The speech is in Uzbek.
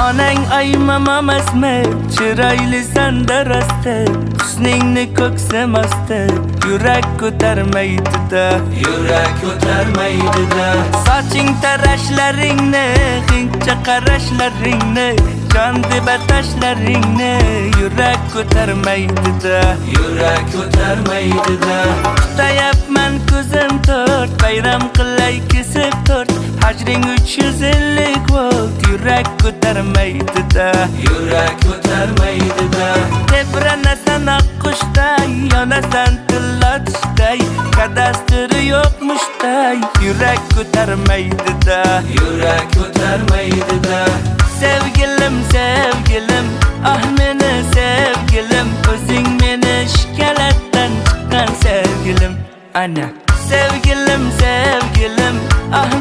Onang aymamam asma, chiroyli sanda rosti, husningni ko'ksimasta, yurak ko'tarmaydi-da, yurak ko'tarmaydi-da. Soching tarashlaringni, hingcha qarashlaringni, jon deb atashlaringni, yurak ko'tarmaydi-da, yurak ko'tarmaydi-da. Kutayapman ko'zim to'rt, bayram qilay kesib to'rt, hajring 350 volt, yurak ko'tarmaydi-da, yurak ko'tarmaydi-da. Tebranasan oqqushday, yonasan tillatishday, kadastri yo'qmushday, yurak ko'tarmaydi-da, yurak ko'tarmaydi-da. Sevgilim, sevgilim, ah meni sevgilim, o'zing meni shikalatdan chiqqan sevgilim. Ana sevgilim, sevgilim, ah